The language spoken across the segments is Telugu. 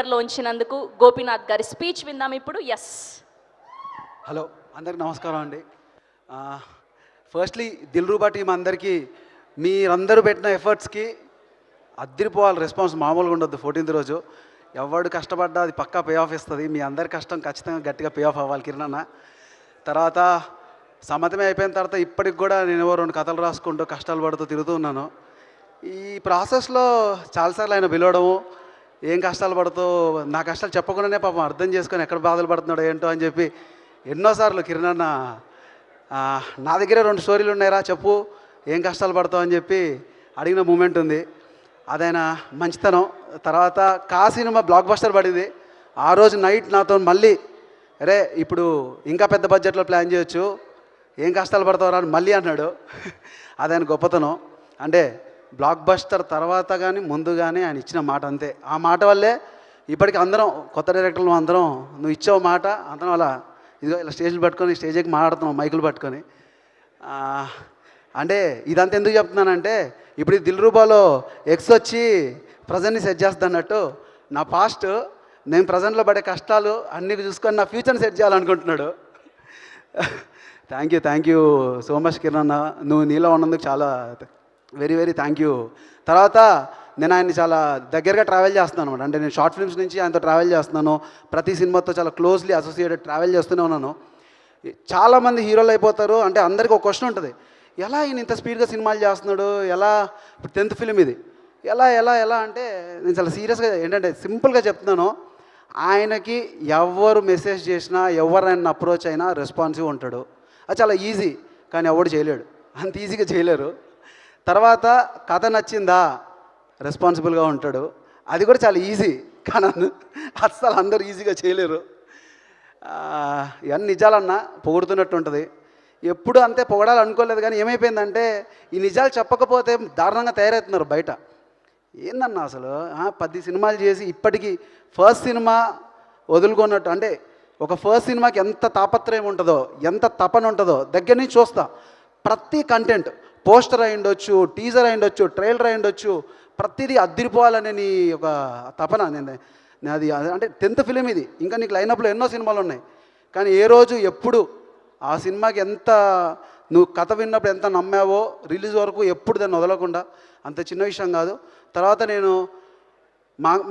లో ఉంచినందుకు గోపీనాథ్ గారి స్పీచ్ విందాం ఇప్పుడు. ఎస్. హలో, అందరికి నమస్కారం అండి. ఫస్ట్లీ దిల్రూబా టీం అందరికీ మీరందరూ పెట్టిన ఎఫర్ట్స్కి అద్దరిపోవాలి. రెస్పాన్స్ మామూలుగా ఉండొద్దు. 14th రోజు ఎవడు కష్టపడ్డా అది పక్కా పే ఆఫ్ ఇస్తుంది. మీ అందరి కష్టం ఖచ్చితంగా గట్టిగా పే ఆఫ్ అవ్వాలి కిరణ్ అన్న. తర్వాత సమ్మతమే అయిపోయిన తర్వాత ఇప్పటికి కూడా నేను 2 కథలు రాసుకుంటూ కష్టాలు పడుతూ తిరుగుతూ ఉన్నాను. ఈ ప్రాసెస్లో చాలాసార్లు ఆయన పిలవడము, ఏం కష్టాలు పడుతూ నా కష్టాలు చెప్పకుండానే పాపం అర్థం చేసుకొని ఎక్కడ బాధలు పడుతున్నాడో ఏంటో అని చెప్పి ఎన్నోసార్లు కిరణ్ అన్న నా దగ్గర 2 స్టోరీలు ఉన్నాయిరా చెప్పు ఏం కష్టాలు పడతావు అని చెప్పి అడిగిన మూమెంట్ ఉంది. అదైనా మంచితనం. తర్వాత కా సినిమా బ్లాక్ బస్టర్ పడింది. ఆ రోజు నైట్ నాతో మళ్ళీ అరే ఇప్పుడు ఇంకా పెద్ద బడ్జెట్లో ప్లాన్ చేయొచ్చు, ఏం కష్టాలు పడతావురా అని మళ్ళీ అన్నాడు. అదైన గొప్పతనం. అంటే బ్లాక్ బస్టర్ తర్వాత కానీ ముందు కానీ ఆయన ఇచ్చిన మాట అంతే. ఆ మాట వల్లే ఇప్పటికి అందరం కొత్త డైరెక్టర్లు అందరం నువ్వు ఇచ్చావు మాట అందరం అలా ఇదిగో ఇలా స్టేజ్లు పట్టుకొని స్టేజ్కి మాట్లాడుతున్నాం మైకులు పట్టుకొని. అంటే ఇదంతా ఎందుకు చెప్తున్నానంటే ఇప్పుడు ఈ దిల్రూబాలో ఎక్స్ వచ్చి ప్రజెంట్ని సెట్ చేస్తున్నట్టు నా పాస్ట్ నేను ప్రజెంట్లో పడే కష్టాలు అన్నీ చూసుకొని నా ఫ్యూచర్ని సెట్ చేయాలనుకుంటున్నాడు. Thank you so much Kiran అన్న. నువ్వు నీలో ఉన్నందుకు చాలా వెరీ వెరీ థ్యాంక్ యూ. తర్వాత నేను ఆయన్ని చాలా దగ్గరగా ట్రావెల్ చేస్తున్నాను అనమాట. అంటే నేను షార్ట్ ఫిల్మ్స్ నుంచి ఆయనతో ట్రావెల్ చేస్తున్నాను. ప్రతి సినిమాతో చాలా క్లోజ్లీ అసోసియేటెడ్ ట్రావెల్ చేస్తూనే ఉన్నాను. చాలామంది హీరోలు అయిపోతారు అంటే అందరికీ ఒక క్వశ్చన్ ఉంటుంది, ఎలా ఈయన ఇంత స్పీడ్గా సినిమాలు చేస్తున్నాడు, ఎలా ఇప్పుడు 10th ఫిలిం ఇది ఎలా ఎలా ఎలా అంటే నేను చాలా సీరియస్గా ఏంటంటే సింపుల్గా చెప్తున్నాను. ఆయనకి ఎవరు మెసేజ్ చేసినా ఎవరైనా అప్రోచ్ అయినా రెస్పాన్సివ్ ఉంటాడు. అది చాలా ఈజీ, కానీ ఎవడు చేయలేడు, అంత ఈజీగా చేయలేరు. తర్వాత కథ నచ్చిందా రెస్పాన్సిబుల్గా ఉంటాడు. అది కూడా చాలా ఈజీ, కానీ అస్సలు అందరూ ఈజీగా చేయలేరు. ఇవన్నీ నిజాలన్నా పొగుడుతున్నట్టు ఉంటుంది. ఎప్పుడు అంతే పొగడాలనుకోలేదు, కానీ ఏమైపోయిందంటే ఈ నిజాలు చెప్పకపోతే దారుణంగా తయారవుతున్నారు బయట. ఏందన్నా అసలు 10 సినిమాలు చేసి ఇప్పటికీ ఫస్ట్ సినిమా వదులుకున్నట్టు అంటే ఒక ఫస్ట్ సినిమాకి ఎంత తాపత్రయం ఉంటుందో ఎంత తపన ఉంటుందో దగ్గర నుంచి చూస్తా. ప్రతి కంటెంట్ పోస్టర్ అయి ఉండొచ్చు, టీజర్ అయి ఉండొచ్చు, ట్రైలర్ అయి ఉండొచ్చు, ప్రతిదీ అద్దరిపోవాలనే నీ ఒక తపన. నేను అది అంటే 10th ఫిలిం ఇది. ఇంకా నీకు లైనప్లో ఎన్నో సినిమాలు ఉన్నాయి, కానీ ఏ రోజు ఎప్పుడు ఆ సినిమాకి ఎంత నువ్వు కథ విన్నప్పుడు ఎంత నమ్మావో రిలీజ్ వరకు ఎప్పుడు దాన్ని వదలకుండా, అంత చిన్న విషయం కాదు. తర్వాత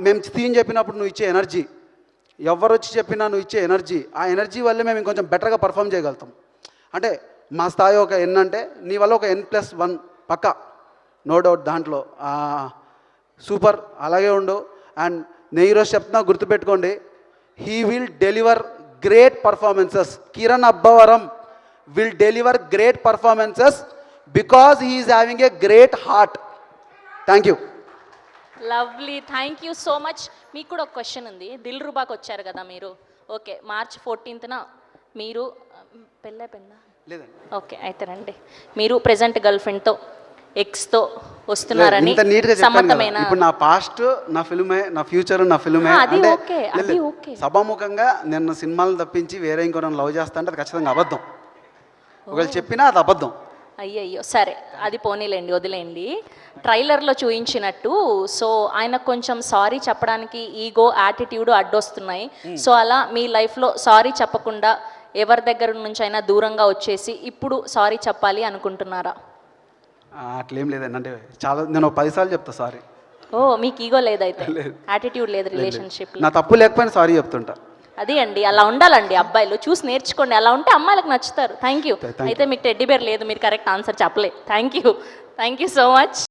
మేము థీమ్ చెప్పినప్పుడు నువ్వు ఇచ్చే ఎనర్జీ, ఎవరు వచ్చి చెప్పినా నువ్వు ఇచ్చే ఎనర్జీ, ఆ ఎనర్జీ వల్లే మేము ఇంకొంచెం బెటర్గా పర్ఫామ్ చేయగలుగుతాం. అంటే మా స్థాయి ఒక N అంటే నీ వల్ల ఒక N+1 పక్కా, నో డౌట్. దాంట్లో సూపర్, అలాగే ఉండు. అండ్ నేను ఈరోజు చెప్తున్నా, గుర్తుపెట్టుకోండి, he will deliver great performances. Kiran Abbavaram will deliver great performances because he is having a great heart. Thank you. Lovely, thank you so much. మీకు కూడా ఒక క్వశ్చన్ ఉంది. దిల్రూబాకి వచ్చారు కదా మీరు. ఓకే, March 14th మీరు పెళ్ళా లేదండి. ఓకే, అయితే రండి. మీరు ప్రెజెంట్ గర్ల్ ఫ్రెండ్తో ఎక్స్తో వస్తున్నారని సమ్మతమైన. ఇప్పుడు నా పాస్ట్ నా ఫిల్మే, నా ఫ్యూచర్ నా ఫిల్మే. అంటే సభాముఖంగా నిన్న సినిమాలు తప్పించి వేరే ఇంకో నన్ను లవ్ చేస్తా అంటే అది ఖచ్చితంగా అబద్ధం. ఒకవేళ చెప్పినా అది అబద్ధం. అయ్యయ్యో, సరే అది పోనీలేండి, వదిలేండి. ట్రైలర్లో చూయించినట్టు సో ఆయన కొంచెం సారీ చెప్పడానికి ఈగో యాటిట్యూడ్ అడ్డొస్తున్నాయి. సో అలా మీ లైఫ్లో సారీ చెప్పకుండా ఎవరి దగ్గర నుంచి అయినా దూరంగా వచ్చేసి ఇప్పుడు సారీ చెప్పాలి అనుకుంటున్నారా? అట్లేం లేదండి. అంటే చాలా నేను 10 సార్లు చెప్తా సారీ. ఓ, మీకు ఈగో లేదైతే, యాటిట్యూడ్ లేదు రిలేషన్షిప్. నా తప్పు లేకపోయినా సారీ చెప్తుంటా. అది అండి, అలా ఉండాలండి. అబ్బాయిలు చూసి నేర్చుకోండి, అలా ఉంటే అమ్మాయిలకు నచ్చుతారు. Thank you. అయితే మీకు టెడ్డీ బేర్ లేదు, మీరు కరెక్ట్ ఆన్సర్ చెప్పలే. Thank you so much.